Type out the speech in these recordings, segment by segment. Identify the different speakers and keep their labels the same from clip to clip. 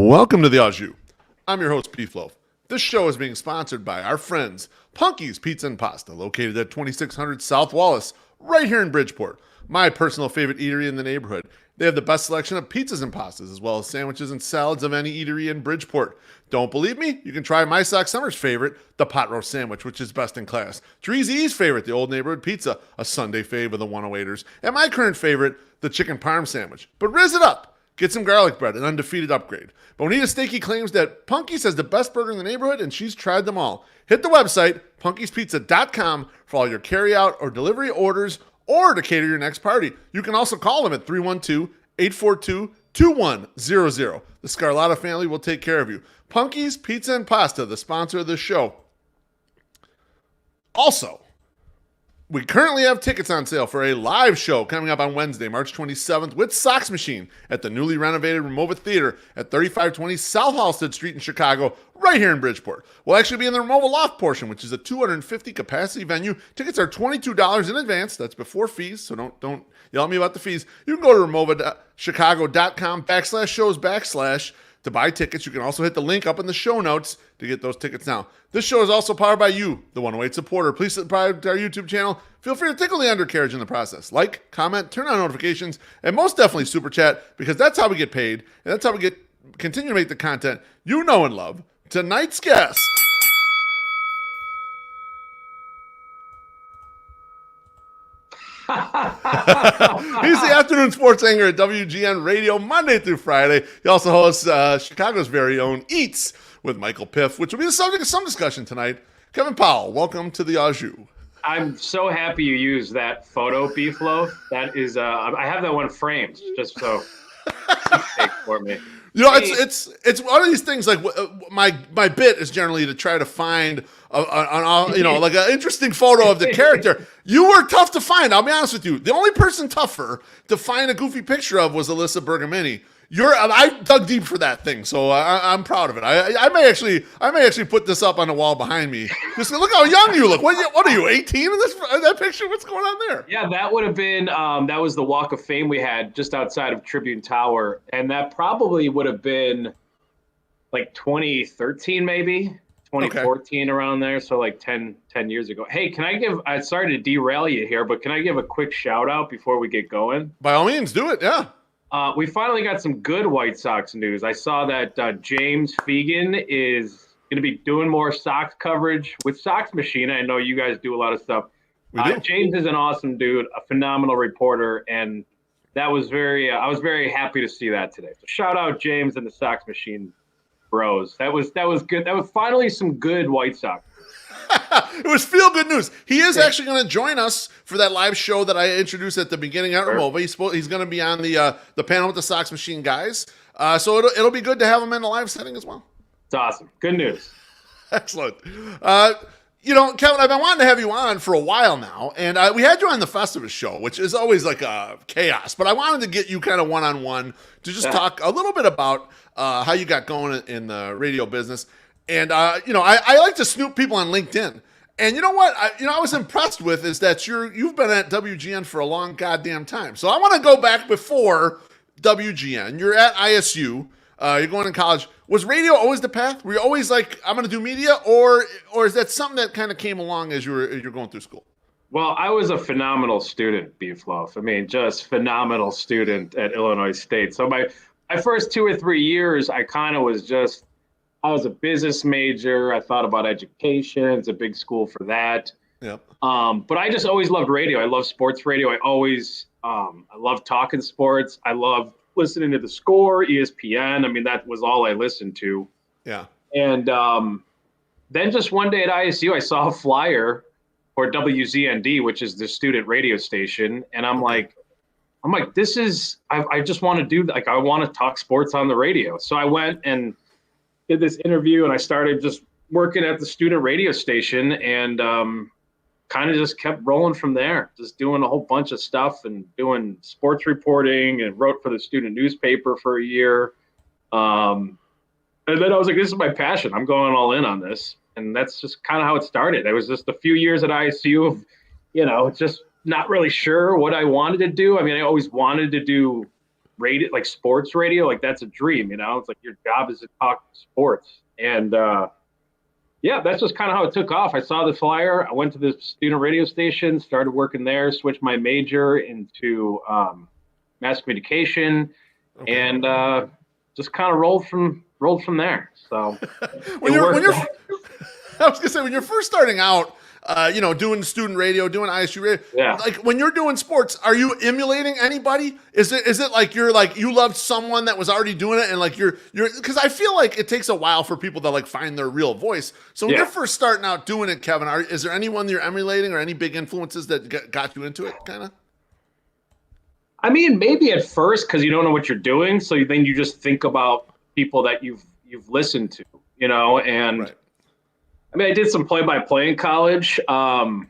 Speaker 1: Welcome to the Au Jus. I'm your host, Beef Loaf. This show is being sponsored by our friends, Punky's Pizza and Pasta, located at 2600 South Wallace, right here in Bridgeport. My personal favorite eatery in the neighborhood. They have the best selection of pizzas and pastas, as well as sandwiches and salads of any eatery in Bridgeport. Don't believe me? You can try my Sock Summer's favorite, the pot roast sandwich, which is best in class. Trees E's favorite, the Old Neighborhood Pizza, a Sunday fave of the 108ers. And my current favorite, the chicken parm sandwich. But rizz it up. Get some garlic bread, an undefeated upgrade. Bonita Stakey claims that Punky's has the best burger in the neighborhood, and she's tried them all. Hit the website, punkyspizza.com, for all your carry-out or delivery orders, or to cater your next party. You can also call them at 312-842-2100. The Scarlotta family will take care of you. Punky's Pizza and Pasta, the sponsor of this show. Also, we currently have tickets on sale for a live show coming up on Wednesday, March 27th with SoxMachine at the newly renovated Ramova Theatre at 3520 South Halsted Street in Chicago, right here in Bridgeport. We'll actually be in the Ramova Loft portion, which is a 250 capacity venue. Tickets are $22 in advance. That's before fees, so don't yell at me about the fees. You can go to ramovachicago.com/shows/ to buy tickets. You can also hit the link up in the show notes to get those tickets now. This show is also powered by you, the 108 supporter. Please subscribe to our YouTube channel. Feel free to tickle the undercarriage in the process. Like, comment, turn on notifications, and most definitely super chat, because that's how we get paid, and that's how we continue to make the content you know and love. Tonight's guest. He's the afternoon sports anchor at WGN Radio Monday through Friday. He also hosts Chicago's very own Eats with Michael Piff, which will be the subject of some discussion tonight. Kevin Powell, welcome to the Au Jus.
Speaker 2: I'm so happy you used that photo, Beef Loaf. That is, I have that one framed just so take for me.
Speaker 1: You know, it's one of these things. Like my bit is generally to try to find like an interesting photo of the character. You were tough to find. I'll be honest with you. The only person tougher to find a goofy picture of was Alyssa Bergamini. I dug deep for that thing, so I'm proud of it. I may actually put this up on the wall behind me. Just look how young you look. What are you, 18 in that picture? What's going on there?
Speaker 2: Yeah, that would have been that was the Walk of Fame we had just outside of Tribune Tower, and that probably would have been like 2013, maybe 2014, around there. So like 10 years ago. Hey, I'm sorry to derail you here, but can I give a quick shout out before we get going?
Speaker 1: By all means, do it. Yeah.
Speaker 2: We finally got some good White Sox news. I saw that James Fegan is going to be doing more Sox coverage with SoxMachine. I know you guys do a lot of stuff. James is an awesome dude, a phenomenal reporter, and that was I was very happy to see that today. So shout out James and the SoxMachine bros. That was good. That was finally some good White Sox.
Speaker 1: It was feel good news. He is actually going to join us for that live show that I introduced at the beginning at Ramova. He's going to be on the panel with the SoxMachine guys. So it'll be good to have him in a live setting as well.
Speaker 2: It's awesome. Good news.
Speaker 1: Excellent. Kevin, I've been wanting to have you on for a while now, and we had you on the Festivus show, which is always like chaos. But I wanted to get you kind of one-on-one to just talk a little bit about how you got going in the radio business. And, I like to snoop people on LinkedIn. And you know what? I was impressed with is that you've been at WGN for a long goddamn time. So I want to go back before WGN. You're at ISU. You're going to college. Was radio always the path? Were you always like, I'm going to do media? Or is that something that kind of came along as you're going through school?
Speaker 2: Well, I was a phenomenal student, Beef Loaf. I mean, just phenomenal student at Illinois State. So my first 2 or 3 years, I was a business major. I thought about education. It's a big school for that.
Speaker 1: Yep.
Speaker 2: But I just always loved radio. I love sports radio. I love talking sports. I love listening to The Score, ESPN. I mean, that was all I listened to.
Speaker 1: Yeah.
Speaker 2: And then just one day at ISU, I saw a flyer for WZND, which is the student radio station. And I'm like, this is, I just want to do, I want to talk sports on the radio. So I went and did this interview, and I started just working at the student radio station, and kind of just kept rolling from there, just doing a whole bunch of stuff and doing sports reporting, and wrote for the student newspaper for a year. And then I was like, this is my passion. I'm going all in on this. And that's just kind of how it started. It was just a few years at ISU of, just not really sure what I wanted to do. I mean, I always wanted to do radio, like sports radio, like that's a dream, It's like your job is to talk sports. And yeah, that's just kind of how it took off. I saw the flyer. I went to the student radio station, started working there, switched my major into mass communication, and just kind of rolled from there. So
Speaker 1: when you're I was gonna say, when you're first starting out, doing student radio, doing ISU radio, like when you're doing sports, are you emulating anybody? Is it like you're like you loved someone that was already doing it, and like you're because I feel like it takes a while for people to like find their real voice. So when you're first starting out doing it, Kevin, is there anyone you're emulating or any big influences that got you into it, kind of?
Speaker 2: I mean, maybe at first because you don't know what you're doing, so then you just think about people that you've listened to, and. Right. I mean, I did some play-by-play in college. I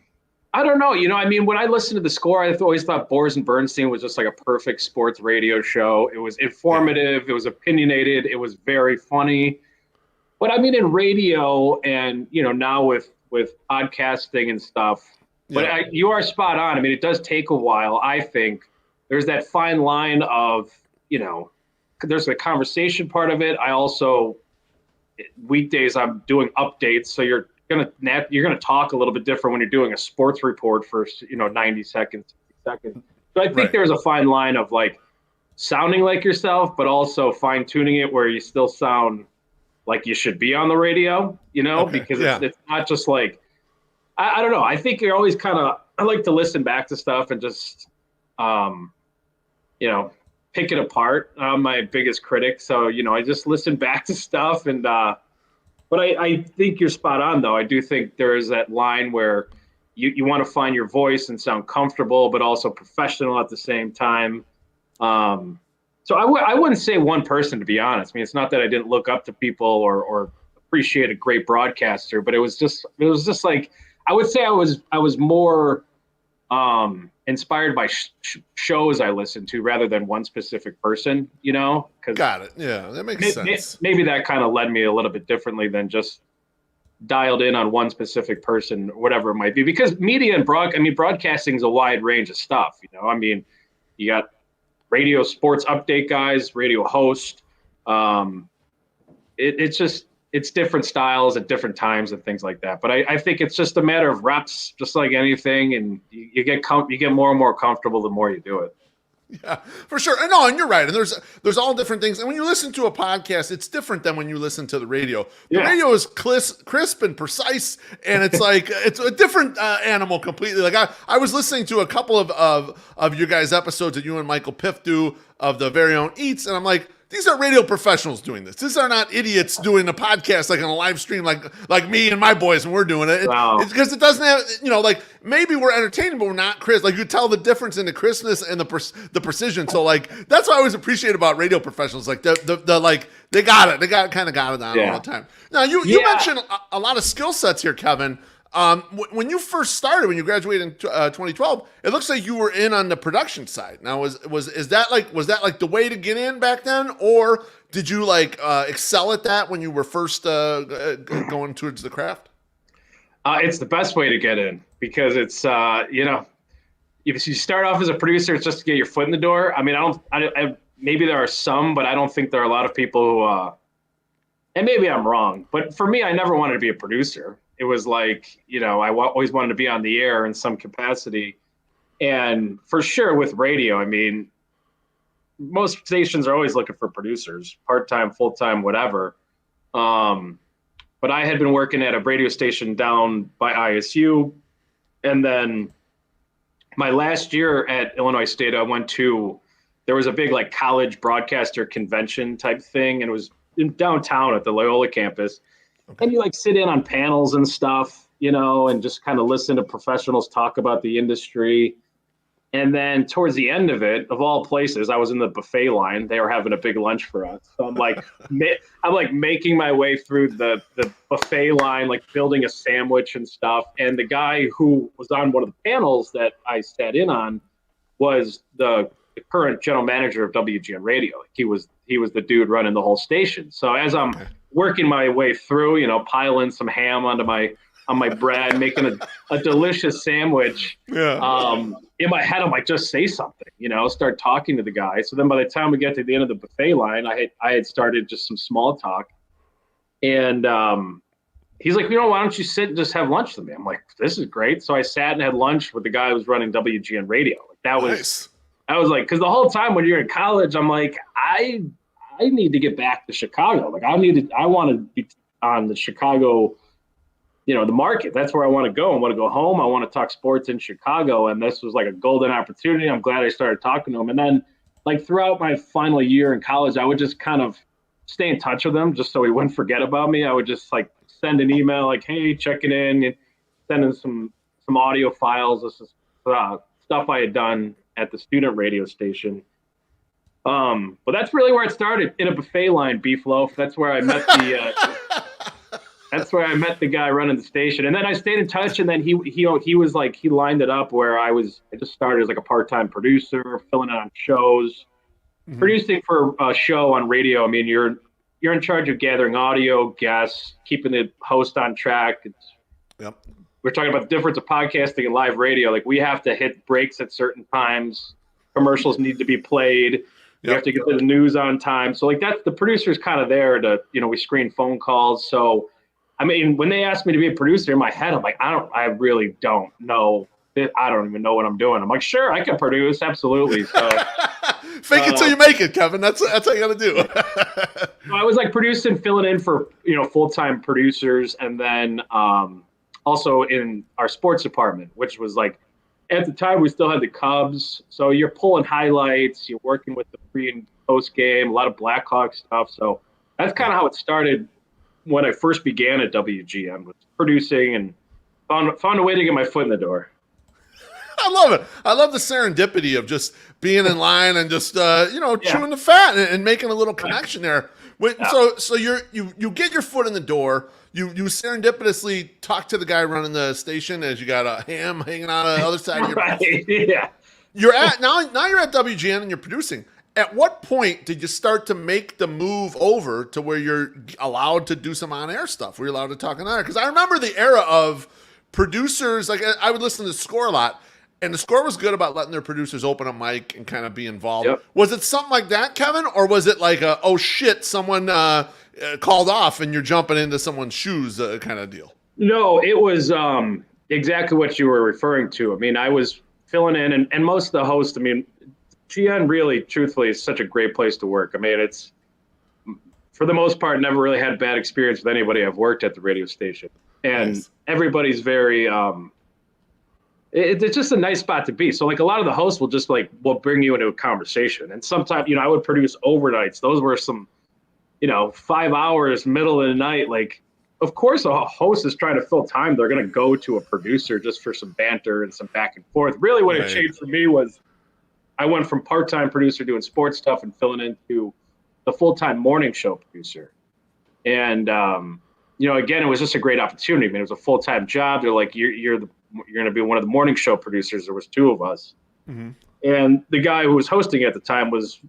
Speaker 2: don't know. I mean, when I listened to the score, I always thought Boers and Bernstein was just like a perfect sports radio show. It was informative. It was opinionated. It was very funny. But I mean, in radio and, now with podcasting and stuff, but you are spot on. I mean, it does take a while. I think there's that fine line of, there's the conversation part of it. I also... weekdays I'm doing updates, so you're gonna talk a little bit different when you're doing a sports report for 90 seconds, 60 seconds. So I think there's a fine line of like sounding like yourself, but also fine tuning it where you still sound like you should be on the radio, because it's not just like I don't know. I think you're always I like to listen back to stuff and just pick it apart. I'm my biggest critic. So, I just listen back to stuff and, but I think you're spot on though. I do think there is that line where you want to find your voice and sound comfortable, but also professional at the same time. So I wouldn't say one person, to be honest. I mean, it's not that I didn't look up to people or appreciate a great broadcaster, but it was just like, I would say I was more, inspired by shows I listen to rather than one specific person,
Speaker 1: Got it. Yeah, that makes sense.
Speaker 2: Maybe that kind of led me a little bit differently than just dialed in on one specific person, or whatever it might be. Because media and broadcasting is a wide range of stuff. I mean, you got radio sports update guys, radio host. It's different styles at different times and things like that. But I think it's just a matter of reps, just like anything, and you get more and more comfortable the more you do it.
Speaker 1: Yeah, for sure. And you're right. And there's all different things. And when you listen to a podcast, it's different than when you listen to the radio. The radio is crisp and precise, and it's like it's a different animal completely. Like I was listening to a couple of your guys' episodes that you and Michael Piff do of the Very Own Eats, and I'm like, these are radio professionals doing this. These are not idiots doing a podcast like on a live stream like me and my boys when we're doing it. It's because it doesn't have, like maybe we're entertaining, but we're not crisp. Like you tell the difference in the crispness and the precision. So like that's what I always appreciate about radio professionals. Like the like they got it. They kind of got it on all the time. Now you mentioned a lot of skill sets here, Kevin. When you first started, when you graduated in 2012, it looks like you were in on the production side. Now, was that like the way to get in back then, or did you like excel at that when you were first going towards the craft?
Speaker 2: It's the best way to get in because it's if you start off as a producer, it's just to get your foot in the door. I mean, I maybe there are some, but I don't think there are a lot of people who. And maybe I'm wrong, but for me, I never wanted to be a producer. It was like, I always wanted to be on the air in some capacity. And for sure with radio, I mean, most stations are always looking for producers, part-time, full-time, whatever. But I had been working at a radio station down by ISU. And then my last year at Illinois State, there was a big like college broadcaster convention type thing. And it was in downtown at the Loyola campus. Okay. And you like sit in on panels and stuff, and just kind of listen to professionals talk about the industry. And then towards the end of it, of all places, I was in the buffet line. They were having a big lunch for us. So I'm like, making my way through the buffet line, like building a sandwich and stuff. And the guy who was on one of the panels that I sat in on was the current general manager of WGN Radio. He was the dude running the whole station. So as I'm working my way through, piling some ham on my bread, making a delicious sandwich. in my head, I'm like, just say something, start talking to the guy. So then by the time we get to the end of the buffet line, I had started just some small talk. And he's like, why don't you sit and just have lunch with me? I'm like, this is great. So I sat and had lunch with the guy who was running WGN radio. Like that was,
Speaker 1: Nice.
Speaker 2: I was like, because the whole time when you're in college, I'm like, I need to get back to Chicago. Like I want to be on the Chicago, the market. That's where I want to go. I want to go home. I want to talk sports in Chicago. And this was like a golden opportunity. I'm glad I started talking to him. And then like throughout my final year in college, I would just kind of stay in touch with him just so he wouldn't forget about me. I would just like send an email like, hey, checking in, sending some audio files. This is stuff I had done at the student radio station. But that's really where it started, in a buffet line, Beef Loaf. That's where I met the guy running the station. And then I stayed in touch, and then he was like, he lined it up where I just started as like a part-time producer, filling in on shows, producing for a show on radio. I mean, you're in charge of gathering audio, guests, keeping the host on track.
Speaker 1: Yep.
Speaker 2: We're talking about the difference of podcasting and live radio. Like we have to hit breaks at certain times. Commercials need to be played. You have to get to the news on time. So like that's the producer's kind of there to, we screen phone calls. So, I mean, when they asked me to be a producer, in my head, I'm like, I really don't know. I don't even know what I'm doing. I'm like, sure, I can produce. Absolutely. So
Speaker 1: fake it till you make it, Kevin. That's how you got to do.
Speaker 2: So I was like producing, filling in for, full-time producers. And then also in our sports department, which was like, at the time, we still had the Cubs, so you're pulling highlights, you're working with the pre and post game, a lot of Blackhawk stuff. So that's kind of how it started when I first began at WGN, was producing, and found a way to get my foot in the door.
Speaker 1: I love it. I love the serendipity of just being in line and just chewing the fat and making a little connection there. So you get your foot in the door. You serendipitously talk to the guy running the station as you got a ham hanging on the other side of your mouth.
Speaker 2: Yeah.
Speaker 1: You're at now you're at WGN and you're producing. At what point did you start to make the move over to where you're allowed to do some on-air stuff? Were you allowed to talk on air? Because I remember the era of producers. Like I would listen to Score a lot, and the Score was good about letting their producers open a mic and kind of be involved. Yep. Was it something like that, Kevin, or was it like oh shit, someone called off and you're jumping into someone's shoes kind of deal?
Speaker 2: No, it was exactly what you were referring to. I mean, I was filling in, and most of the hosts, I mean, GN really, truthfully, is such a great place to work. I mean, it's, for the most part, never really had a bad experience with anybody I've worked at the radio station. And nice. Everybody's very, it's just a nice spot to be. So, like, a lot of the hosts will bring you into a conversation. And sometimes, I would produce overnights. Those were some, 5 hours, middle of the night. Like, of course, a host is trying to fill time. They're going to go to a producer just for some banter and some back and forth. Really, what it changed for me was I went from part-time producer doing sports stuff and filling into the full-time morning show producer. And, again, it was just a great opportunity. I mean, it was a full-time job. They're like, you're going to be one of the morning show producers. There was two of us. Mm-hmm. And the guy who was hosting at the time was,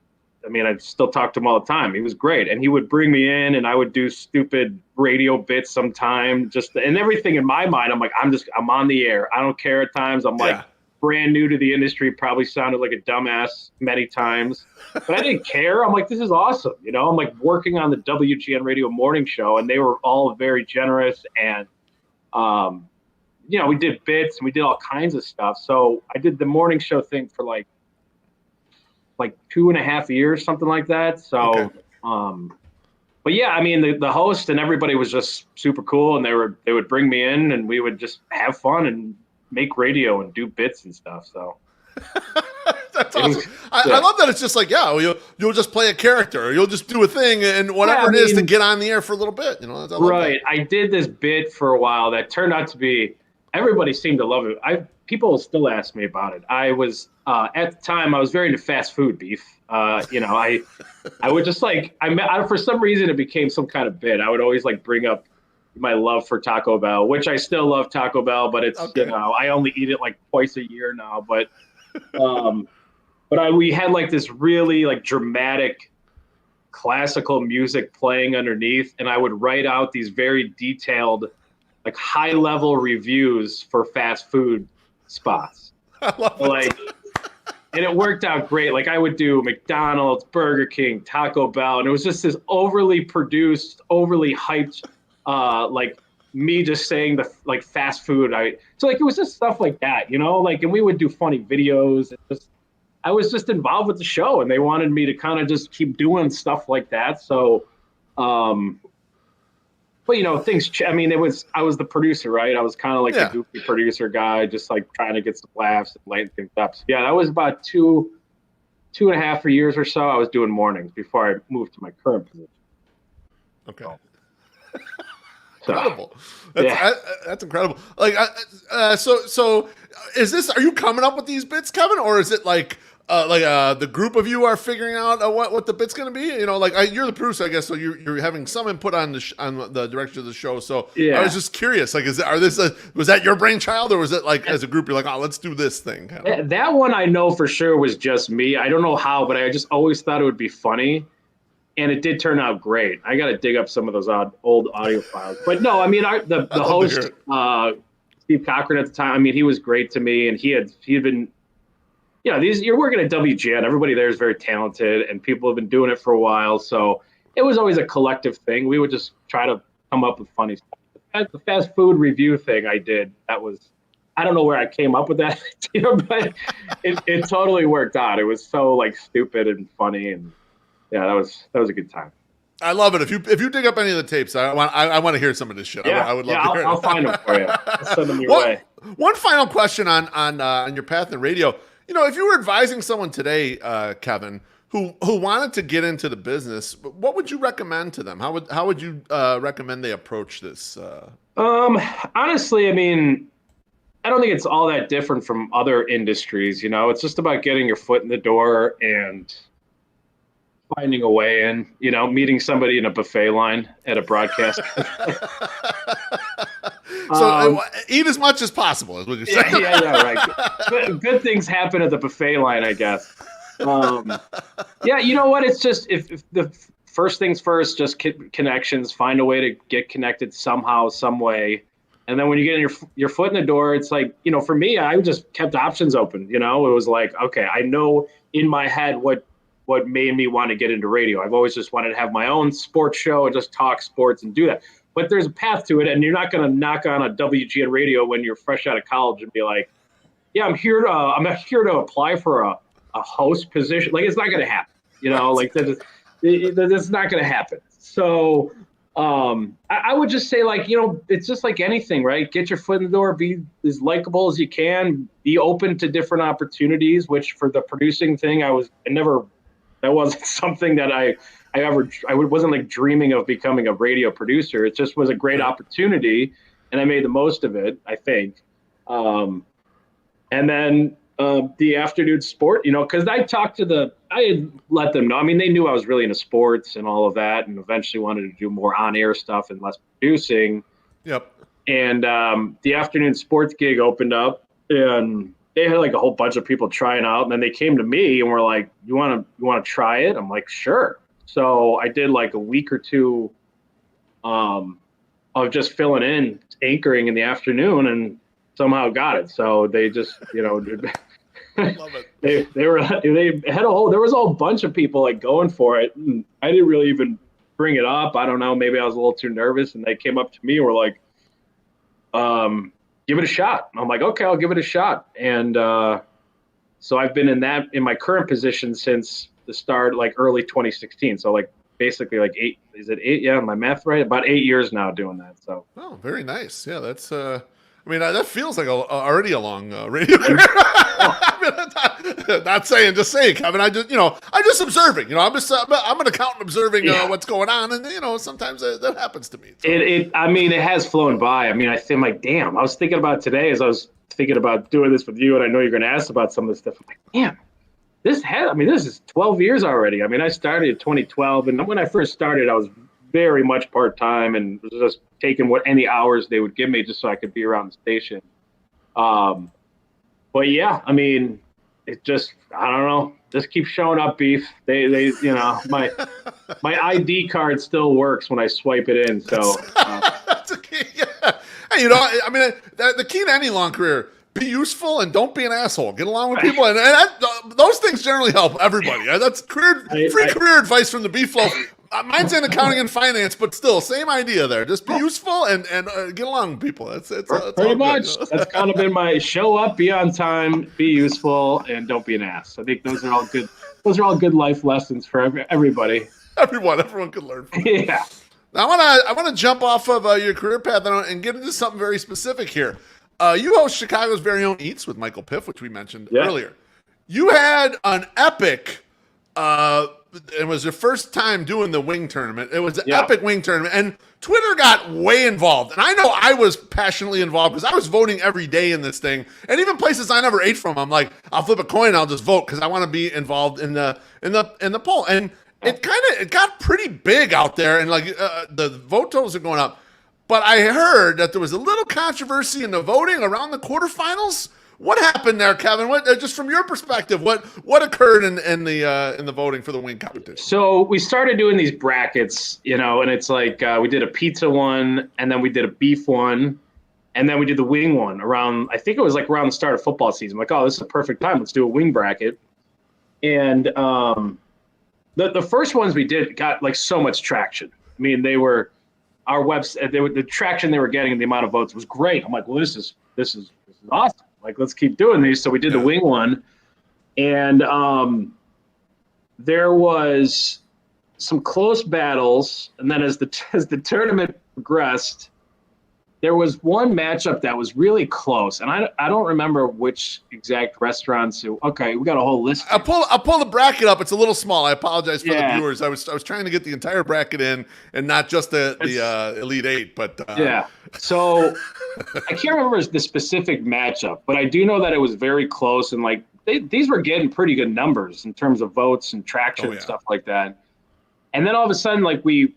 Speaker 2: I still talk to him all the time. He was great. And he would bring me in and I would do stupid radio bits sometime, and everything in my mind. I'm like, I'm on the air. I don't care at times. I'm like brand new to the industry, probably sounded like a dumbass many times, but I didn't care. I'm like, this is awesome. I'm like working on the WGN radio morning show, and they were all very generous. And, we did bits and we did all kinds of stuff. So I did the morning show thing for like 2.5 years, something like that. So, okay. But yeah, the host and everybody was just super cool, and they would bring me in and we would just have fun and make radio and do bits and stuff. So
Speaker 1: that's awesome. I love that. It's just like, you'll just play a character, or you'll just do a thing and whatever it is to get on the air for a little bit. That's
Speaker 2: right. I did this bit for a while that turned out to be, everybody seemed to love it. People still ask me about it. I was, at the time, I was very into fast food beef. I would just for some reason it became some kind of bit. I would always bring up my love for Taco Bell, which I still love Taco Bell, but it's, I only eat it twice a year now. But, we had this really dramatic classical music playing underneath. And I would write out these very detailed, high level reviews for fast food spots.
Speaker 1: I love
Speaker 2: Like, and it worked out great. Like I would do McDonald's, Burger King, Taco Bell, and it was just this overly produced, overly hyped, like me just saying the like fast food. So like it was just stuff like that, like, and we would do funny videos. I was just involved with the show, and they wanted me to kind of just keep doing stuff like that. So, but things. I mean, I was the producer, right? I was kind of like the goofy producer guy, just like trying to get some laughs and lighten things up. So, yeah, that was about 2.5 years or so. I was doing mornings before I moved to my current position.
Speaker 1: Okay. Incredible. That's incredible. Like, so is this? Are you coming up with these bits, Kevin, or is it like the group of you are figuring out what the bit's going to be? You're the producer, I guess, so you're having some input on the direction of the show. So I was just curious, like, was that your brainchild, or was it like as a group you're like, oh, let's do this thing?
Speaker 2: That one I know for sure was just me. I don't know how, but I just always thought it would be funny. And it did turn out great. I got to dig up some of those old audio files. But no, I mean, the host, Steve Cochran at the time, I mean, he was great to me. And he had been, you're working at WGN. Everybody there is very talented, and people have been doing it for a while. So it was always a collective thing. We would just try to come up with funny stuff. The fast food review thing I did, I don't know where I came up with that idea, but it totally worked out. It was so like stupid and funny, and yeah, that was a good time.
Speaker 1: I love it. If you dig up any of the tapes, I want to hear some of this shit.
Speaker 2: Yeah,
Speaker 1: I would love to hear it.
Speaker 2: I'll find them for you. I'll send them your way.
Speaker 1: One final question on your path in radio. If you were advising someone today, Kevin, who wanted to get into the business, what would you recommend to them? How would you recommend they approach this?
Speaker 2: Honestly, I mean, I don't think it's all that different from other industries. It's just about getting your foot in the door and finding a way in, meeting somebody in a buffet line at a broadcast.
Speaker 1: So eat as much as possible is what you're saying.
Speaker 2: Yeah, right. Good things happen at the buffet line, I guess. Yeah, you know what? It's just if the first things first, just connections. Find a way to get connected somehow, some way. And then when you get your foot in the door, it's like, for me, I just kept options open. It was like, okay, I know in my head what made me want to get into radio. I've always just wanted to have my own sports show and just talk sports and do that. But there's a path to it, and you're not going to knock on a WGN radio when you're fresh out of college and be like, yeah, I'm here to apply for a host position. Like, it's not going to happen. Like that's not going to happen. So I would just say, like, it's just like anything, right? Get your foot in the door, be as likable as you can, be open to different opportunities, which for the producing thing, that wasn't something that I wasn't like dreaming of becoming a radio producer. It just was a great opportunity, and I made the most of it, I think. And then the afternoon sport, because I had let them know. I mean, they knew I was really into sports and all of that, and eventually wanted to do more on-air stuff and less producing.
Speaker 1: Yep.
Speaker 2: And the afternoon sports gig opened up, and they had like a whole bunch of people trying out, and then they came to me and were like, you want to try it? I'm like, sure. So I did like a week or two of just filling in, anchoring in the afternoon, and somehow got it. So they just, love it. they had there was a whole bunch of people like going for it. And I didn't really even bring it up. I don't know. Maybe I was a little too nervous, and they came up to me and were like, give it a shot. I'm like, okay, I'll give it a shot. And so I've been in my current position since the start, like early 2016. So like basically like 8, is it 8? Yeah, my math right? About 8 years now doing that. So. Oh,
Speaker 1: very nice. Yeah, that's, that feels like already a long radio career. Not saying, just saying, Kevin. I'm just observing. I'm an accountant observing what's going on, and sometimes that happens to me. So.
Speaker 2: It has flown by. I mean, I'm like, damn. I was thinking about today as I was thinking about doing this with you, and I know you're going to ask about some of this stuff. I'm like, damn, this is 12 years already. I mean, I started in 2012, and when I first started, I was very much part-time and was just taking any hours they would give me just so I could be around the station. But yeah, I mean, it just, I don't know, just keeps showing up, Beef. They my ID card still works when I swipe it in. So
Speaker 1: that's a key. Yeah. Hey, I mean, the key to any long career be useful and don't be an asshole. Get along with people, and those things generally help everybody. That's free career advice from the B-Flow. Mine's in accounting and finance, but still, same idea there. Just be useful and get along with people. It's
Speaker 2: pretty much. That's kind of been my show up, be on time, be useful, and don't be an ass. I think those are all good. Those are all good life lessons for everybody.
Speaker 1: Everyone could learn from it.
Speaker 2: Yeah.
Speaker 1: Now, I want to jump off of your career path and get into something very specific here. You host Chicago's very own Eats with Michael Piff, which we mentioned earlier. You had an epic. It was your first time doing the wing tournament. It was an epic wing tournament, and Twitter got way involved. And I know I was passionately involved because I was voting every day in this thing, and even places I never ate from. I'm like, I'll flip a coin, and I'll just vote because I want to be involved in the poll. And it got pretty big out there, and like the vote totals are going up. But I heard that there was a little controversy in the voting around the quarterfinals. What happened there, Kevin? What, just from your perspective, what occurred in the voting for the wing competition?
Speaker 2: So we started doing these brackets, and it's like we did a pizza one, and then we did a beef one, and then we did the wing one around. I think it was like around the start of football season. I'm like, oh, this is a perfect time. Let's do a wing bracket. And the first ones we did got like so much traction. I mean, they were our website. The traction they were getting and the amount of votes was great. I'm like, well, this is awesome. Like, let's keep doing these. So we did the wing one, and there was some close battles. And then as the tournament progressed, there was one matchup that was really close, and I don't remember which exact restaurants. Okay, we got a whole list.
Speaker 1: I'll pull the bracket up. It's a little small. I apologize for the viewers. I was trying to get the entire bracket in and not just the Elite Eight. But
Speaker 2: so I can't remember the specific matchup, but I do know that it was very close, and like these were getting pretty good numbers in terms of votes and traction and stuff like that. And then all of a sudden, like we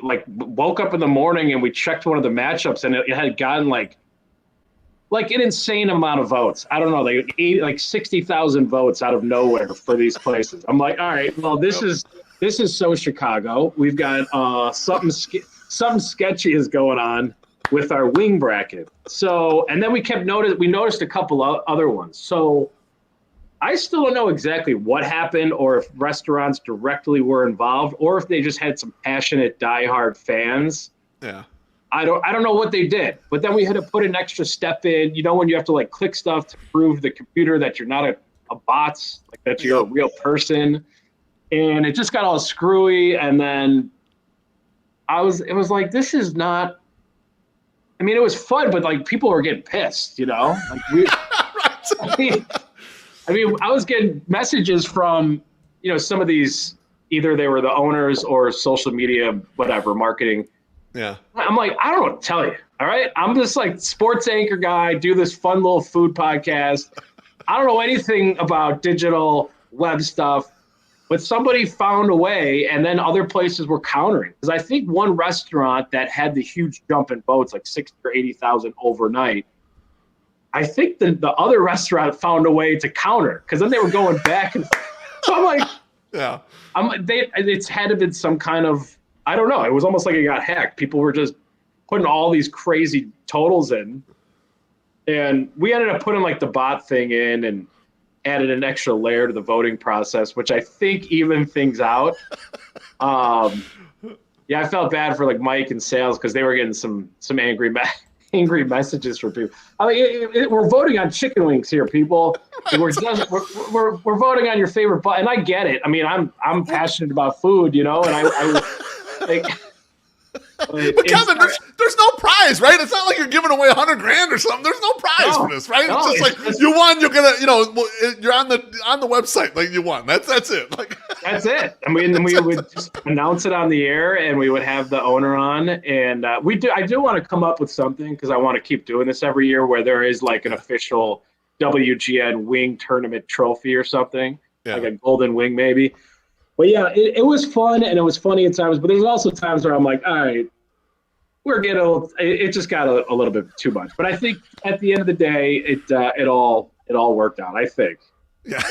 Speaker 2: like woke up in the morning and we checked one of the matchups, and it had gotten like an insane amount of votes. I don't know, like 60,000 votes out of nowhere for these places. I'm like, all right, well, this is so Chicago. We've got something sketchy is going on with our wing bracket. So, and then we noticed a couple of other ones. So I still don't know exactly what happened, or if restaurants directly were involved, or if they just had some passionate, diehard fans.
Speaker 1: Yeah,
Speaker 2: I don't know what they did. But then we had to put an extra step in. When you have to like click stuff to prove the computer that you're not a bot, like that you're a real person, and it just got all screwy. And then it was like, this is not. I mean, it was fun, but like people were getting pissed. I mean, I was getting messages from, some of these, either they were the owners or social media, whatever, marketing.
Speaker 1: Yeah.
Speaker 2: I'm like, I don't know what to tell you. All right. I'm just like sports anchor guy, do this fun little food podcast. I don't know anything about digital web stuff, but somebody found a way, and then other places were countering. Because I think one restaurant that had the huge jump in votes, like 60 or 80,000 overnight, I think the other restaurant found a way to counter, because then they were going back. And so I'm like,
Speaker 1: yeah,
Speaker 2: it's had to been some kind of, I don't know. It was almost like it got hacked. People were just putting all these crazy totals in, and we ended up putting like the bot thing in and added an extra layer to the voting process, which I think evened things out. Yeah, I felt bad for like Mike and sales, because they were getting some angry messages from people. I mean, we're voting on chicken wings here, people. We're voting on your favorite button. And I get it. I mean, I'm passionate about food, and I like.
Speaker 1: But Kevin, there's no prize, right? It's not like you're giving away $100,000 or something. There's no prize for this, right? It's just like you won. You're gonna, you're on the website, like you won. That's it. Like
Speaker 2: that's it. I mean, we would just announce it on the air, and we would have the owner on, and I do want to come up with something, because I want to keep doing this every year, where there is like an official WGN wing tournament trophy or something, like a golden wing maybe. But yeah, it was fun, and it was funny at times. But there's also times where I'm like, all right, it just got a little bit too much. But I think at the end of the day, it all worked out, I think.
Speaker 1: Yeah.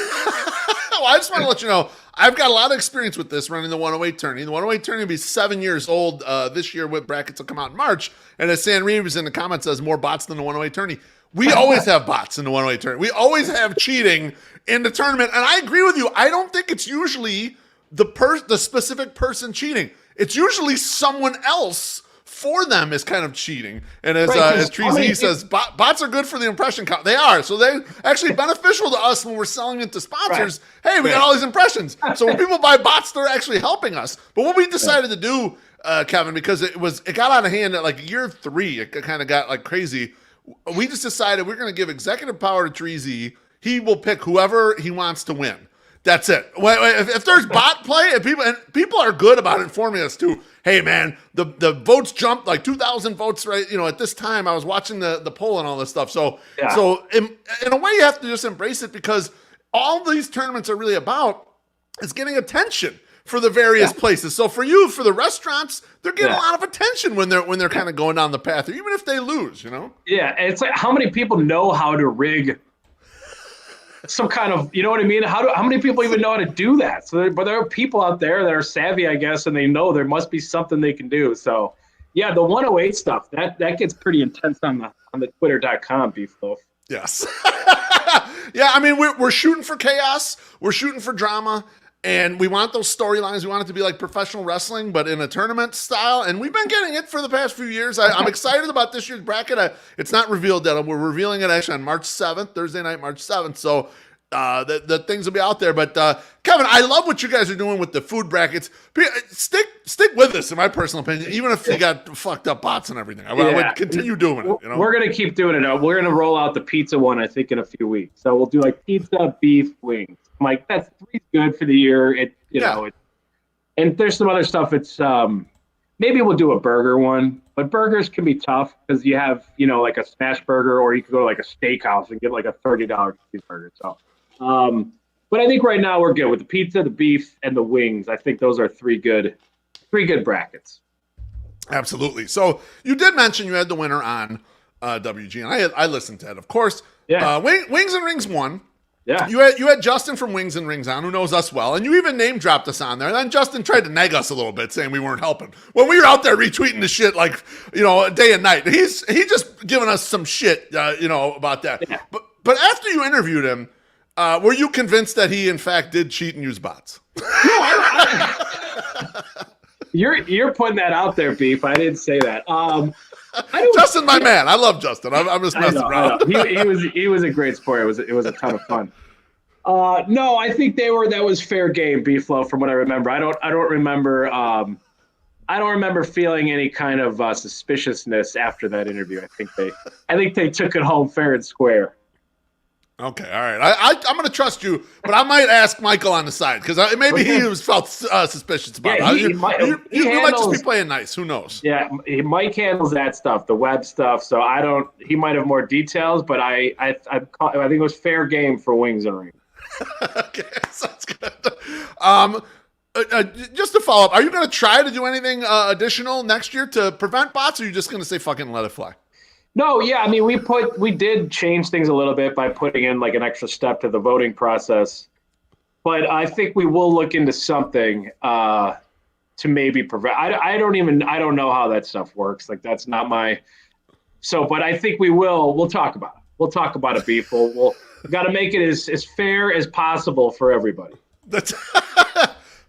Speaker 1: Well, I just want to let you know, I've got a lot of experience with this running the 108 tourney. The 108 tourney will be 7 years old this year with brackets will come out in March. And as San Reeves in the comments says, more bots than the 108 tourney. We always have bots in the 108 tournament. We always have cheating in the tournament. And I agree with you. I don't think it's usually the specific person cheating. It's usually someone else for them is kind of cheating. And as Trezy says, bots are good for the impression count. They are. So they're actually beneficial to us when we're selling it to sponsors. Right. Hey, we got all these impressions. So when people buy bots, they're actually helping us. But what we decided to do, Kevin, because it got out of hand at like year 3, it kind of got like crazy. We just decided we're going to give executive power to Trezy. He will pick whoever he wants to win. That's it. If there's bot play, and people are good about informing us too. Hey man, the votes jumped like 2,000 votes, right? At this time I was watching the poll and all this stuff. So in a way you have to just embrace it, because all these tournaments are really about is getting attention for the various places. So for you, for the restaurants, they're getting a lot of attention when they're kind of going down the path, or even if they lose,
Speaker 2: Yeah, and it's like, how many people know how to rig some kind of, you know what I mean? How many people even know how to do that? But there are people out there that are savvy, I guess, and they know there must be something they can do. So yeah, the 108 stuff, that gets pretty intense on the twitter.com, Beefloaf.
Speaker 1: Yes. Yeah, I mean, we're shooting for chaos, we're shooting for drama. And we want those storylines. We want it to be like professional wrestling, but in a tournament style. And we've been getting it for the past few years. I'm excited about this year's bracket. It's not revealed yet. We're revealing it actually on March 7th, Thursday night, March 7th. So the things will be out there. But Kevin, I love what you guys are doing with the food brackets. Stick with us, in my personal opinion, even if you got fucked up bots and everything. I would continue doing it.
Speaker 2: We're going to keep doing it. We're going to roll out the pizza one, I think, in a few weeks. So we'll do like pizza, beef, wings. I'm like, that's 3 good for the year. And there's some other stuff. It's maybe we'll do a burger one, but burgers can be tough because you have, like a smash burger, or you could go to like a steakhouse and get like a $30 cheeseburger. So, but I think right now we're good with the pizza, the beef, and the wings. I think those are 3 good brackets.
Speaker 1: Absolutely. So you did mention you had the winner on WGN. I listened to it, of course. Yeah. Wings and Rings won.
Speaker 2: Yeah,
Speaker 1: you had Justin from Wings and Rings on, who knows us well, and you even name dropped us on there. And then Justin tried to nag us a little bit, saying we weren't helping when we were out there retweeting the shit like day and night. He just giving us some shit, about that. Yeah. But after you interviewed him, were you convinced that he in fact did cheat and use bots?
Speaker 2: You're putting that out there, Beef. I didn't say that.
Speaker 1: Justin, my man. I love Justin. I'm just messing around.
Speaker 2: He was a great sport. It was a ton of fun. No, I think that was fair game, Beeflow, from what I remember. I don't remember feeling any kind of suspiciousness after that interview. I think they took it home fair and square.
Speaker 1: Okay, all right. I'm going to trust you, but I might ask Michael on the side, because maybe he felt suspicious about it. You might just be playing nice. Who knows?
Speaker 2: Yeah, Mike handles that stuff, the web stuff. So he might have more details, but I think it was fair game for Wings and Rings.
Speaker 1: Okay, sounds good. Just to follow up, are you going to try to do anything additional next year to prevent bots, or are you just going to say fucking let it fly?
Speaker 2: No, yeah, I mean, we did change things a little bit by putting in like an extra step to the voting process, but I think we will look into something to maybe prevent. I don't know how that stuff works. Like, that's not my. So, but I think we will. We'll talk about it. We'll talk about it, Beef. We got to make it as fair as possible for everybody.
Speaker 1: That's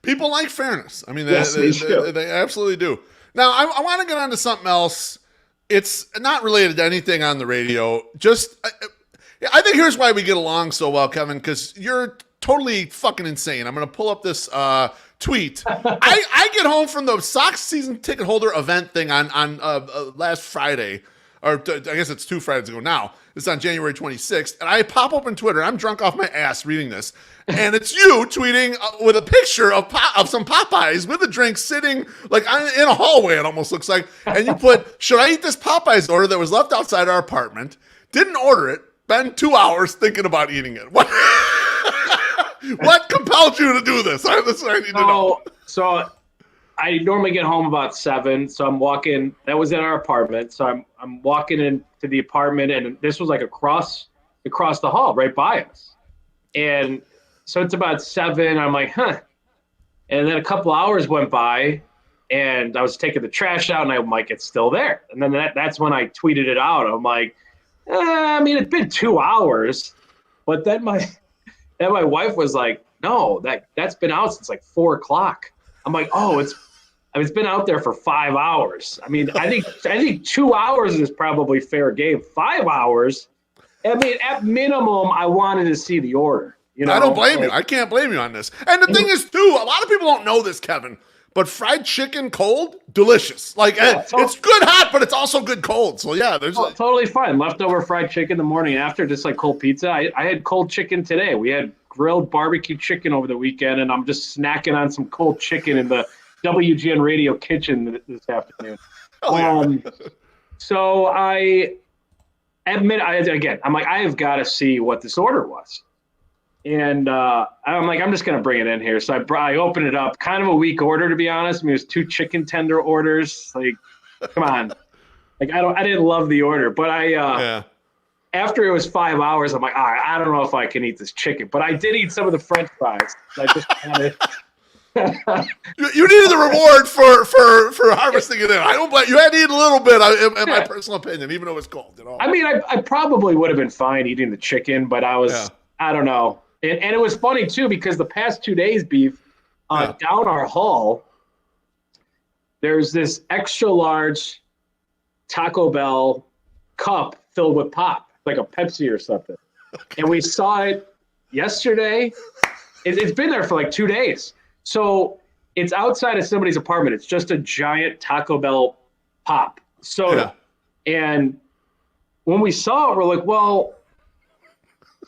Speaker 1: people like fairness. I mean,
Speaker 2: yes,
Speaker 1: they absolutely do. Now, I want to get on to something else. It's not related to anything on the radio. I think here's why we get along so well, Kevin, because you're totally fucking insane. I'm going to pull up this tweet. I get home from the Sox season ticket holder event thing on last Friday, or I guess it's 2 Fridays ago now. It's on January 26th, and I pop open Twitter. I'm drunk off my ass reading this, and it's you tweeting with a picture of some Popeyes with a drink sitting like in a hallway, it almost looks like, and you put, should I eat this Popeyes order that was left outside our apartment? Didn't order it, spent 2 hours thinking about eating it. What compelled you to do this? That's what I need to know.
Speaker 2: So I normally get home about 7, so I'm walking. That was in our apartment, so I'm walking into the apartment, and this was like across the hall, right by us. And so it's about 7. I'm like, And then a couple hours went by, and I was taking the trash out, and I'm like, it's still there. And then that's when I tweeted it out. I'm like, I mean, it's been 2 hours. But then my wife was like, no, that's been out since like 4 o'clock. I'm like, oh, it's been out there for 5 hours. I mean, I think 2 hours is probably fair game. 5 hours, I mean, at minimum, I wanted to see the order. You know,
Speaker 1: I don't blame you. I can't blame you on this. And the thing is, too, a lot of people don't know this, Kevin, but fried chicken cold, delicious. Like, it's good hot, but it's also good cold. So, yeah, there's
Speaker 2: totally fine. Leftover fried chicken the morning after, just like cold pizza. I had cold chicken today. We had grilled barbecue chicken over the weekend, and I'm just snacking on some cold chicken in the WGN radio kitchen this afternoon. So I admit, I'm like, I have got to see what this order was. And I'm like, I'm just going to bring it in here. So I opened it up. Kind of a weak order, to be honest. I mean, it was 2 chicken tender orders. Like, come on. Like, I didn't love the order. But after it was 5 hours, I'm like, all right, I don't know if I can eat this chicken. But I did eat some of the French fries. I just wanted
Speaker 1: You needed the reward for harvesting it in. I don't blame you. Had to eat a little bit, in my personal opinion, even though it was cold. You know?
Speaker 2: I mean, I probably would have been fine eating the chicken, but I don't know. And it was funny, too, because the past 2 days, Beef, down our hall, there's this extra large Taco Bell cup filled with pop, like a Pepsi or something. And we saw it yesterday. It's been there for like 2 days. So it's outside of somebody's apartment. It's just a giant Taco Bell pop soda. Yeah. And when we saw it, we're like, well,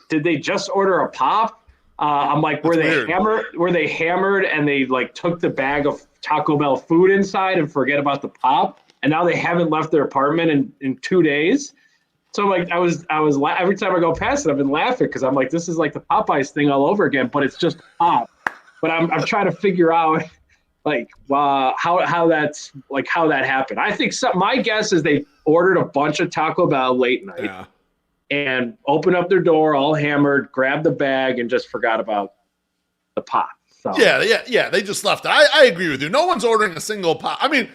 Speaker 2: did they just order a pop? I'm like, were they hammered and they like took the bag of Taco Bell food inside and forget about the pop? And now they haven't left their apartment in 2 days. So like I was every time I go past it, I've been laughing because I'm like, this is like the Popeyes thing all over again, but it's just pop. But I'm trying to figure out like how that happened. I think my guess is they ordered a bunch of Taco Bell late night. Yeah. And opened up their door, all hammered, grabbed the bag, and just forgot about the pop. So.
Speaker 1: Yeah. They just left it. I agree with you. No one's ordering a single pop. I mean,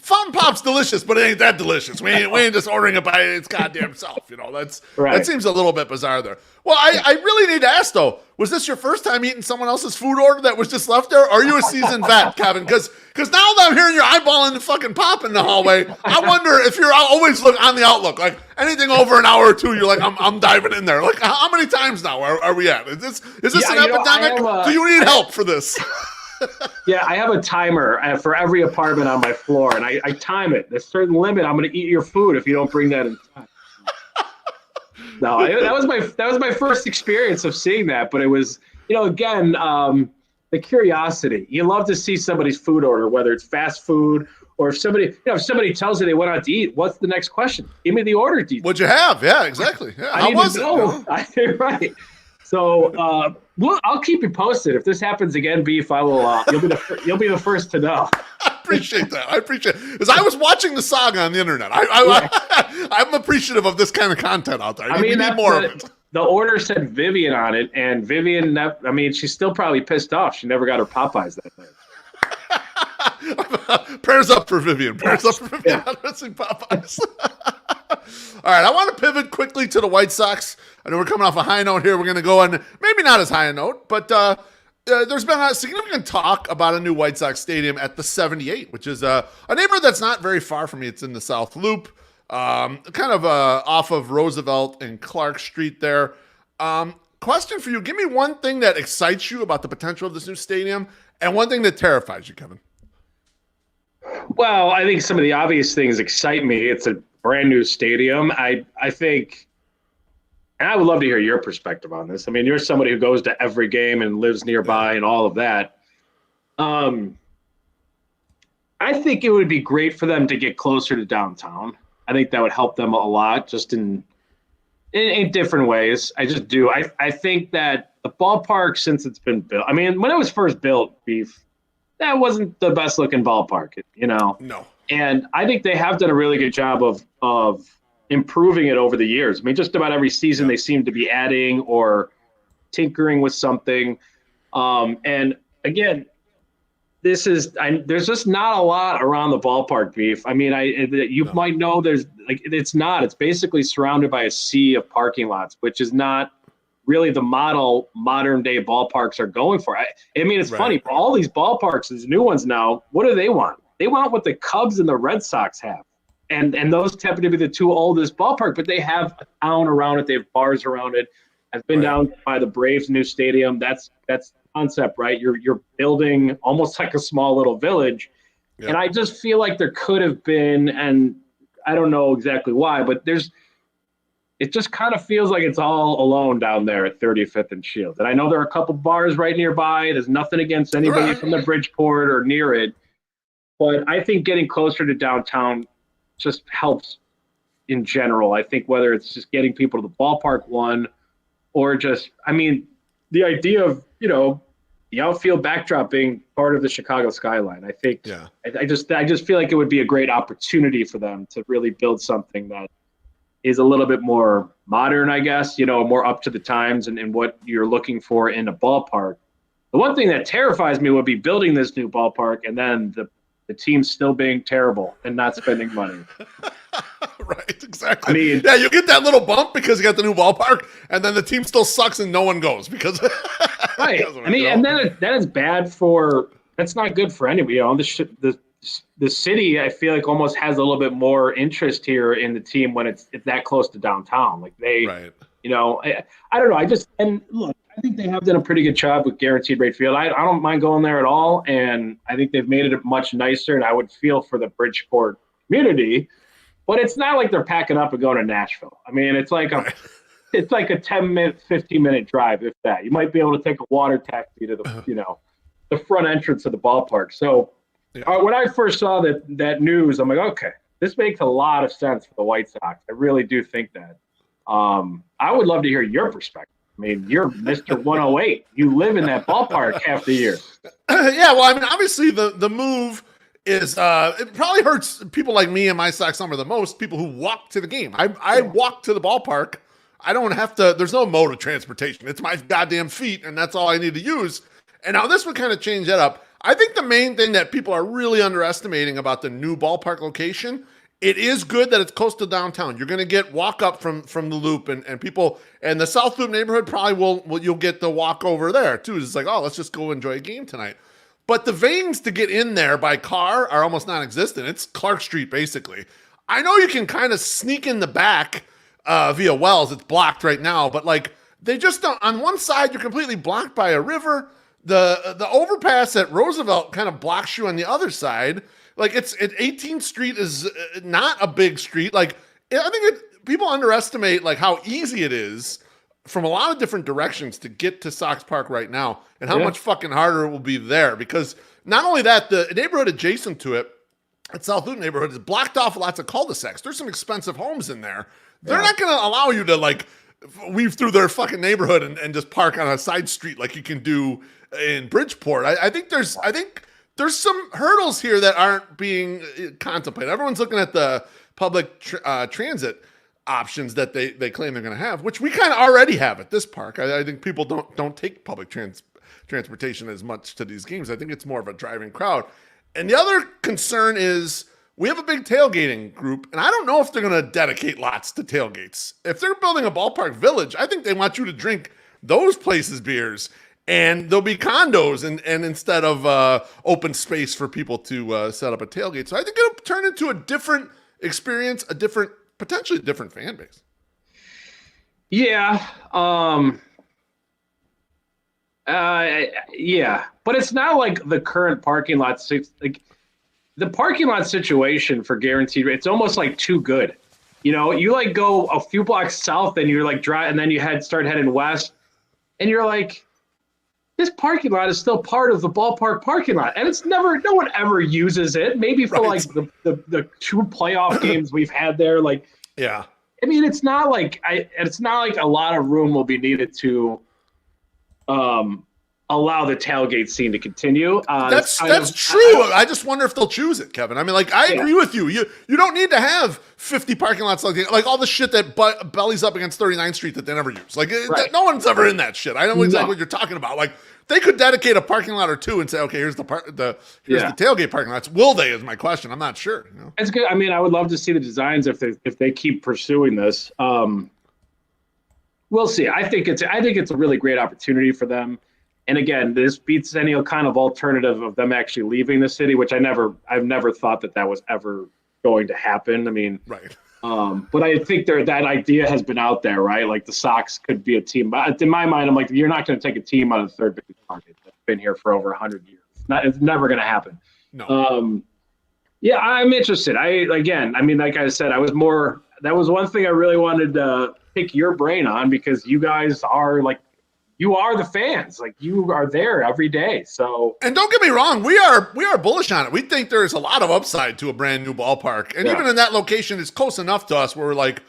Speaker 1: fountain pop's delicious, but it ain't that delicious. We ain't just ordering it by its goddamn self. You know, that seems a little bit bizarre there. Well, I really need to ask though. Was this your first time eating someone else's food order that was just left there? Or are you a seasoned vet, Kevin? Because now that I'm hearing your eyeballing the fucking pop in the hallway, I wonder if you're always on the outlook. Like anything over an hour or two, you're like, I'm diving in there. Like how many times now are we at? Is this an epidemic? Do you need help for this?
Speaker 2: Yeah, I have a timer for every apartment on my floor, and I time it. There's a certain limit. I'm going to eat your food if you don't bring that in time. No, that was my first experience of seeing that, but it was, again, the curiosity. You love to see somebody's food order, whether it's fast food or if somebody tells you they went out to eat, what's the next question? Give me the order details.
Speaker 1: What'd you have? Yeah, exactly. Yeah, how was it?
Speaker 2: Right. So I'll keep you posted. If this happens again, Beef, I will. You'll be the first to know.
Speaker 1: I appreciate that. Because I was watching the saga on the internet. I'm appreciative of this kind of content out there. We need more of it.
Speaker 2: The order said Vivian on it, and Vivian, she's still probably pissed off. She never got her Popeyes that night.
Speaker 1: Prayers up for Vivian. Prayers up for Vivian on missing Popeyes. All right, I want to pivot quickly to the White Sox. I know we're coming off a high note here. We're going to go on maybe not as high a note, but there's been a significant talk about a new White Sox stadium at the 78, which is a neighborhood that's not very far from me. It's in the South Loop, kind of off of Roosevelt and Clark Street there. Question for you. Give me one thing that excites you about the potential of this new stadium and one thing that terrifies you, Kevin.
Speaker 2: Well, I think some of the obvious things excite me. It's a brand new stadium. I think, and I would love to hear your perspective on this. I mean, you're somebody who goes to every game and lives nearby and all of that. I think it would be great for them to get closer to downtown. I think that would help them a lot, just in different ways. I just do. I think that the ballpark, since it's been built, when it was first built, Beef, that wasn't the best looking ballpark,
Speaker 1: No.
Speaker 2: And I think they have done a really good job of improving it over the years. Just about every season they seem to be adding or tinkering with something. And again, there's just not a lot around the ballpark, Beef. I mean, you might know it's basically surrounded by a sea of parking lots, which is not really the model modern day ballparks are going for. I mean, it's funny, all these ballparks, these new ones now, what do they want? They want what the Cubs and the Red Sox have. And those happen to be the two oldest ballpark, but they have a town around it. They have bars around it. I've been down by the Braves' new stadium. That's the concept, right? You're building almost like a small little village. Yep. And I just feel like there could have been, and I don't know exactly why, but it just kind of feels like it's all alone down there at 35th and Shield. And I know there are a couple bars right nearby. There's nothing against anybody from the Bridgeport or near it. But I think getting closer to downtown just helps in general. I think whether it's just getting people to the ballpark, one, or just, I mean, the idea of, the outfield backdrop being part of the Chicago skyline. I think, I just feel like it would be a great opportunity for them to really build something that is a little bit more modern, I guess, more up to the times and what you're looking for in a ballpark. The one thing that terrifies me would be building this new ballpark and then the team still being terrible and not spending money.
Speaker 1: Right, exactly. I mean, you get that little bump because you got the new ballpark, and then the team still sucks and no one goes because.
Speaker 2: Right. I mean, and then that is bad for. That's not good for anybody. The city, I feel like, almost has a little bit more interest here in the team when it's that close to downtown. Like they, I don't know. I think they have done a pretty good job with guaranteed rate field. I don't mind going there at all, and I think they've made it much nicer. And I would feel for the Bridgeport community, but it's not like they're packing up and going to Nashville. I mean, it's like a 10-minute, 15-minute drive, if that. You might be able to take a water taxi to the front entrance of the ballpark. So when I first saw that news, I'm like, okay, this makes a lot of sense for the White Sox. I really do think that. I would love to hear your perspective. I mean, you're Mr. 108. You live in that ballpark half the year.
Speaker 1: Well, I mean, obviously the move is it probably hurts people like me and my Sox summer the most, people who walk to the game. I walk to the ballpark. I don't have to, there's no mode of transportation. It's my goddamn feet, and that's all I need to use. And now this would kind of change that up. I think the main thing that people are really underestimating about the new ballpark location, it is good that it's close to downtown. You're going to get walk up from the Loop, and people, and the South Loop neighborhood probably you'll get the walk over there too. It's like, oh, let's just go enjoy a game tonight. But the veins to get in there by car are almost non-existent. It's Clark Street, basically. I know you can kind of sneak in the back via Wells. It's blocked right now, but like they just don't. On one side, you're completely blocked by a river. The overpass at Roosevelt kind of blocks you on the other side. Like 18th Street is not a big street. Like I think people underestimate like how easy it is from a lot of different directions to get to Sox Park right now, and how much fucking harder it will be there. Because not only that, the neighborhood adjacent to it, at South Loop neighborhood, is blocked off lots of cul-de-sacs. There's some expensive homes in there. They're not going to allow you to like weave through their fucking neighborhood and just park on a side street like you can do in Bridgeport. I think there's some hurdles here that aren't being contemplated. Everyone's looking at the public transit options that they claim they're going to have, which we kind of already have at this park. I think people don't take public transportation as much to these games. I think it's more of a driving crowd. And the other concern is we have a big tailgating group, and I don't know if they're going to dedicate lots to tailgates. If they're building a ballpark village, I think they want you to drink those places' beers, and there'll be condos and instead of open space for people to set up a tailgate. So I think it'll turn into a different experience, potentially different fan base.
Speaker 2: Yeah. But it's not like the current parking lot. Like the parking lot situation for guaranteed, it's almost like too good. You like go a few blocks south and you're like drive, and then you start heading west, and you're like, this parking lot is still part of the ballpark parking lot, and no one ever uses it. Maybe for like the two playoff games we've had there. Like,
Speaker 1: yeah.
Speaker 2: I mean, it's not like a lot of room will be needed to allow the tailgate scene to continue.
Speaker 1: That's true. I just wonder if they'll choose it, Kevin. I mean, like, I agree with you. You don't need to have 50 parking lots like all the shit that bellies up against 39th Street that they never use. Like, no one's ever in that shit. I know exactly what you're talking about. Like, they could dedicate a parking lot or two and say, okay, here's the tailgate parking lots. Will they? Is my question. I'm not sure. You know?
Speaker 2: It's good. I mean, I would love to see the designs if they keep pursuing this. We'll see. I think it's a really great opportunity for them. And again, this beats any kind of alternative of them actually leaving the city, which I've never thought that was ever going to happen. I mean,
Speaker 1: right.
Speaker 2: But I think that idea has been out there, right? Like the Sox could be a team. But in my mind, I'm like, you're not going to take a team out of the third biggest market that's been here for over 100 years. It's never going to happen.
Speaker 1: No.
Speaker 2: Yeah, I'm interested. Like I said, that was one thing I really wanted to pick your brain on, because you guys are like, you are the fans. Like, you are there every day. So, and
Speaker 1: don't get me wrong, we are bullish on it. We think there's a lot of upside to a brand new ballpark, and even in that location, it's close enough to us where we're like,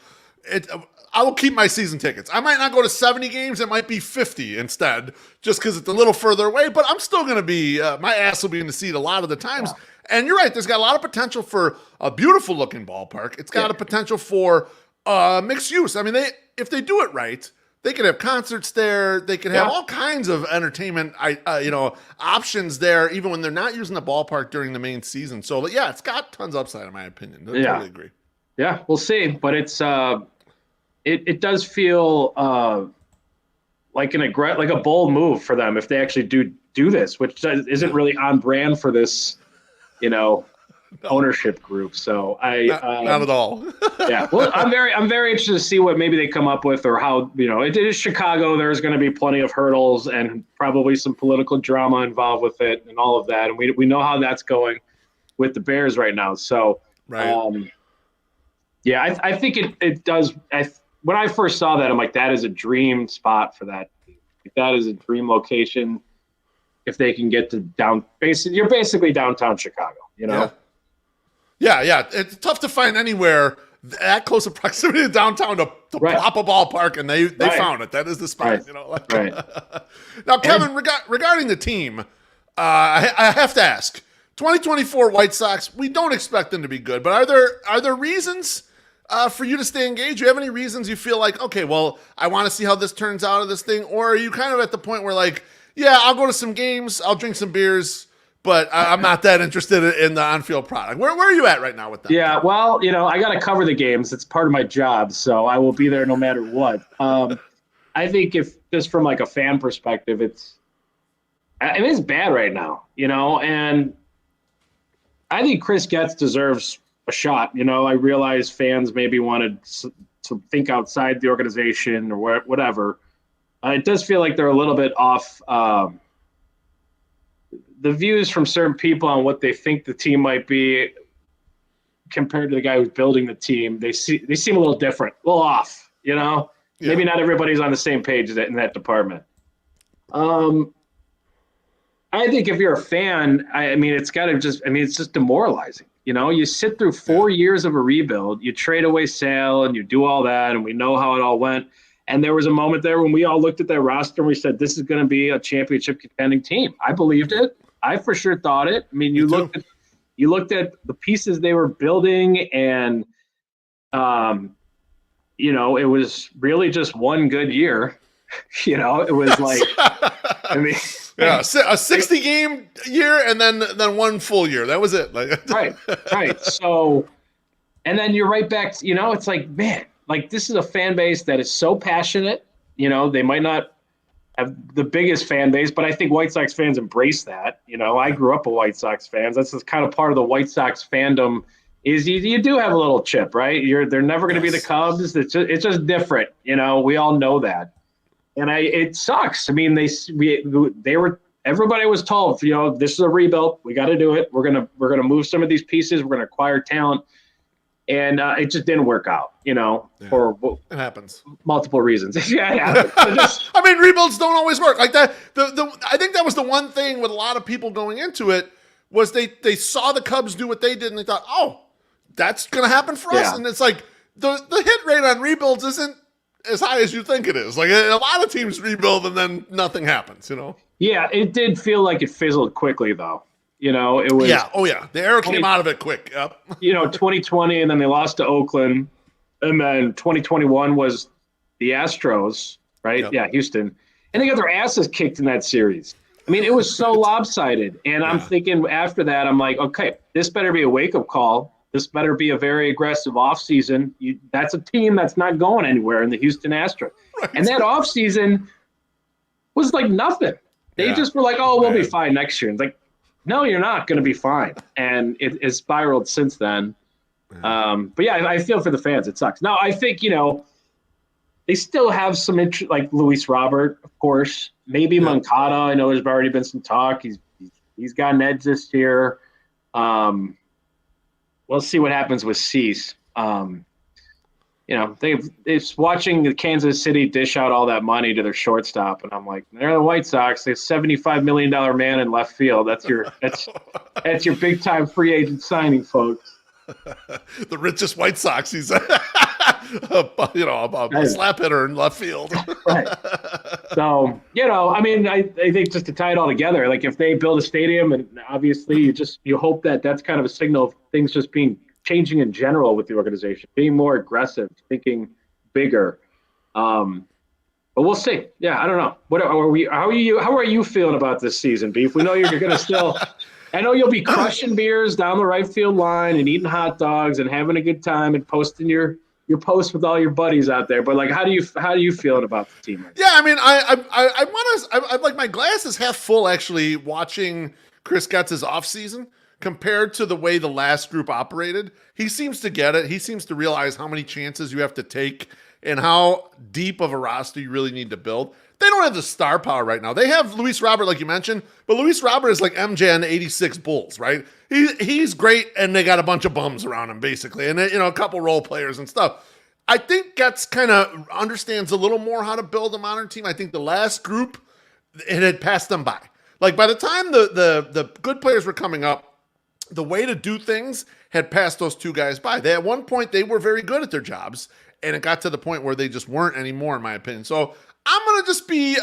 Speaker 1: I will keep my season tickets. I might not go to 70 games; it might be 50 instead, just because it's a little further away. But I'm still going to be my ass will be in the seat a lot of the times. Yeah. And you're right; there's got a lot of potential for a beautiful looking ballpark. It's got a potential for mixed use. I mean, if they do it right, they could have concerts there. They could have all kinds of entertainment, options there, even when they're not using the ballpark during the main season. So, it's got tons of upside, in my opinion. I totally agree.
Speaker 2: Yeah, we'll see. But it's it does feel like a bold move for them if they actually do this, which isn't really on brand for this, ownership group. So
Speaker 1: not at all.
Speaker 2: Yeah. Well, I'm very interested to see what maybe they come up with, or how, it is Chicago. There's going to be plenty of hurdles and probably some political drama involved with it and all of that. And we know how that's going with the Bears right now. So,
Speaker 1: right.
Speaker 2: I think it does. When I first saw that, I'm like, that is a dream spot for that. That is a dream location. If they can get to you're basically downtown Chicago,
Speaker 1: Yeah. It's tough to find anywhere that close of proximity to downtown to plop a ballpark, and they found it. That is the spot,
Speaker 2: Right.
Speaker 1: Now, Kevin, regarding the team, I have to ask: 2024 White Sox, we don't expect them to be good, but are there reasons for you to stay engaged? Do you have any reasons you feel like, okay, well, I want to see how this turns out of this thing, or are you kind of at the point where, like, yeah, I'll go to some games, I'll drink some beers, but I'm not that interested in the on-field product? Where are you at right now with that?
Speaker 2: Yeah, well, I got to cover the games. It's part of my job, so I will be there no matter what. I think if just from like a fan perspective, it's bad right now, and I think Chris Getz deserves a shot. I realize fans maybe wanted to think outside the organization or whatever. It does feel like they're a little bit off the views from certain people on what they think the team might be compared to the guy who's building the team. They seem a little different, a little off, Maybe not everybody's on the same page in that department. I think if you're a fan, it's just demoralizing. You sit through 4 years of a rebuild, you trade away Sale, and you do all that, and we know how it all went. And there was a moment there when we all looked at that roster and we said, this is going to be a championship contending team. I believed it. I for sure thought it. You looked at the pieces they were building, and it was really just one good year. It was like,
Speaker 1: a 60 game year and then one full year. That was it.
Speaker 2: Right. So, and then you're right back to, it's like, man, like, this is a fan base that is so passionate. They might not have the biggest fan base, but I think White Sox fans embrace that. I grew up a White Sox fan. That's just kind of part of the White Sox fandom, is you do have a little chip, right? They're never going to be the Cubs. It's just different. We all know that. And it sucks. Everybody was told, this is a rebuild. We got to do it. We're gonna move some of these pieces. We're gonna acquire talent. And it just didn't work out, for
Speaker 1: it happens.
Speaker 2: Multiple reasons. It happens.
Speaker 1: Rebuilds don't always work like that. I think that was the one thing with a lot of people going into it, was they saw the Cubs do what they did, and they thought, oh, that's going to happen for us. And it's like the hit rate on rebuilds isn't as high as you think it is. Like a lot of teams rebuild and then nothing happens,
Speaker 2: Yeah, it did feel like it fizzled quickly, though. It was.
Speaker 1: Yeah. Oh, yeah. The arrow came out of it quick. Yep.
Speaker 2: 2020, and then they lost to Oakland. And then 2021 was the Astros, right?
Speaker 1: Yep.
Speaker 2: Yeah, Houston. And they got their asses kicked in that series. I mean, it was so lopsided. And I'm thinking after that, I'm like, okay, this better be a wake-up call. This better be a very aggressive offseason. That's a team that's not going anywhere in the Houston Astros. Right. And that offseason was like nothing. They just were like, oh, we'll be fine next year. It's like, no, you're not going to be fine. And it has spiraled since then. But yeah, I feel for the fans. It sucks. Now, I think, they still have some interest, like Luis Robert, of course. Maybe Moncada. I know there's already been some talk. He's got an edge this year. We'll see what happens with Cease. It's watching the Kansas City dish out all that money to their shortstop, and I'm like, they're the White Sox. They have $75 million man in left field. That's your big time free agent signing, folks.
Speaker 1: The richest White Sox. He's a slap hitter in left field.
Speaker 2: Right. So I think just to tie it all together, like if they build a stadium, and obviously you hope that's kind of a signal of things just changing in general with the organization, being more aggressive, thinking bigger. But we'll see. Yeah, I don't know. How are you feeling about this season, Beef? We know you're going to still. I know you'll be crushing beers down the right field line and eating hot dogs and having a good time and posting your posts with all your buddies out there. But like, how do you feeling about the team?
Speaker 1: Yeah, I mean, I like my glass is half full actually watching Chris Getz's offseason. Compared to the way the last group operated, he seems to get it. He seems to realize how many chances you have to take and how deep of a roster you really need to build. They don't have the star power right now. They have Luis Robert, like you mentioned, but Luis Robert is like MJ and the 86 Bulls, right? He's great, and they got a bunch of bums around him, basically, and a couple role players and stuff. I think Getz kind of understands a little more how to build a modern team. I think the last group, it had passed them by. Like by the time the good players were coming up, the way to do things had passed those two guys by. At one point, they were very good at their jobs, and it got to the point where they just weren't anymore, in my opinion. So I'm going to just be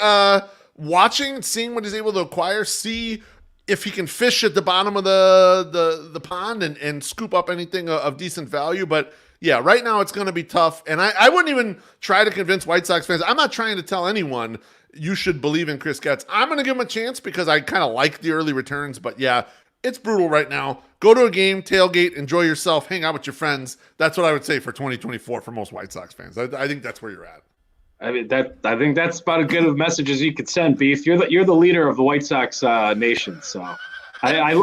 Speaker 1: watching, seeing what he's able to acquire, see if he can fish at the bottom of the pond and scoop up anything of decent value. But yeah, right now it's going to be tough. And I wouldn't even try to convince White Sox fans. I'm not trying to tell anyone you should believe in Chris Getz. I'm going to give him a chance because I kind of like the early returns. But yeah, it's brutal right now. Go to a game, tailgate, enjoy yourself, hang out with your friends. That's what I would say for 2024 for most White Sox fans. I think that's where you're at.
Speaker 2: I mean, I think that's about as good of a message as you could send, Beef. You're the leader of the White Sox nation, so I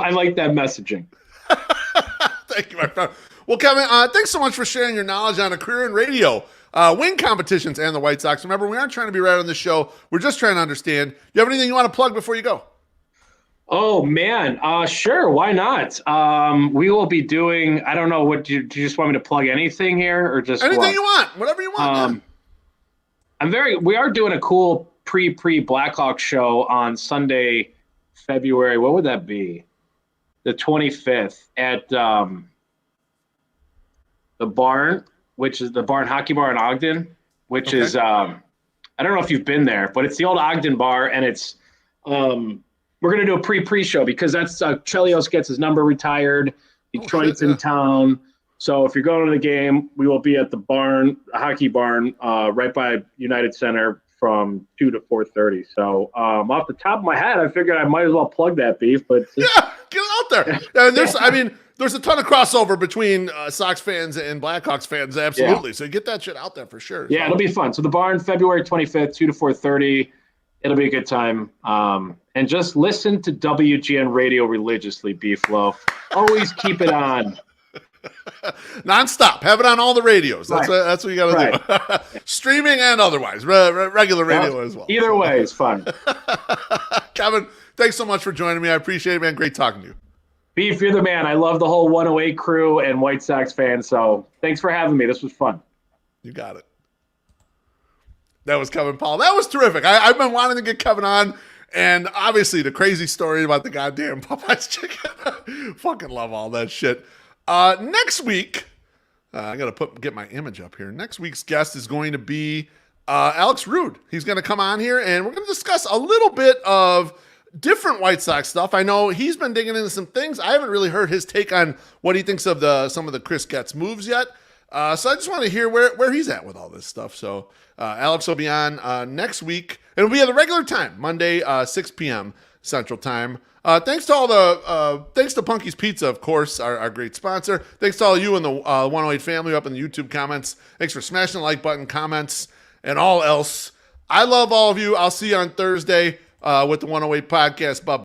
Speaker 2: like that messaging.
Speaker 1: Thank you, my friend. Well, Kevin, thanks so much for sharing your knowledge on a career in radio, wing competitions, and the White Sox. Remember, we aren't trying to be right on this show. We're just trying to understand. You have anything you want to plug before you go?
Speaker 2: Oh, man. Sure. Why not? We will be doing, I don't know, do you just want me to plug anything here or just
Speaker 1: anything you want, whatever you want.
Speaker 2: We are doing a cool pre-Blackhawk show on Sunday, February. What would that be? The 25th at the Barn, which is the Barn Hockey Bar in Ogden, which is, I don't know if you've been there, but it's the old Ogden bar. And it's, we're going to do a pre-show because that's Chelios gets his number retired. Detroit's in town. So if you're going to the game, we will be at the barn, hockey barn, right by United Center from 2 to 4:30. So off the top of my head, I figured I might as well plug that, Beef. But
Speaker 1: yeah, get out there. And there's a ton of crossover between Sox fans and Blackhawks fans, absolutely. Yeah. So get that shit out there for sure.
Speaker 2: Yeah, it'll be fun. So the barn, February 25th, 2 to 4:30. It'll be a good time. And just listen to WGN radio religiously, Beef Loaf. Always keep it on.
Speaker 1: Non-stop. Have it on all the radios. That's what you got to do. Streaming and otherwise. Regular radio as well.
Speaker 2: Either way is fun.
Speaker 1: Kevin, thanks so much for joining me. I appreciate it, man. Great talking to you.
Speaker 2: Beef, you're the man. I love the whole 108 crew and White Sox fans. So thanks for having me. This was fun.
Speaker 1: You got it. That was Kevin Powell. That was terrific. I've been wanting to get Kevin on. And obviously the crazy story about the goddamn Popeye's chicken. Fucking love all that shit. Next week, I got to get my image up here. Next week's guest is going to be Alex Rude. He's going to come on here, and we're going to discuss a little bit of different White Sox stuff. I know he's been digging into some things. I haven't really heard his take on what he thinks of some of the Chris Getz moves yet. So I just want to hear where he's at with all this stuff. So Alex will be on next week. It'll be at the regular time, Monday, 6 p.m. Central Time. Thanks to Punky's Pizza, of course, our great sponsor. Thanks to all of you in the 108 family up in the YouTube comments. Thanks for smashing the like button, comments, and all else. I love all of you. I'll see you on Thursday with the 108 podcast. Bye.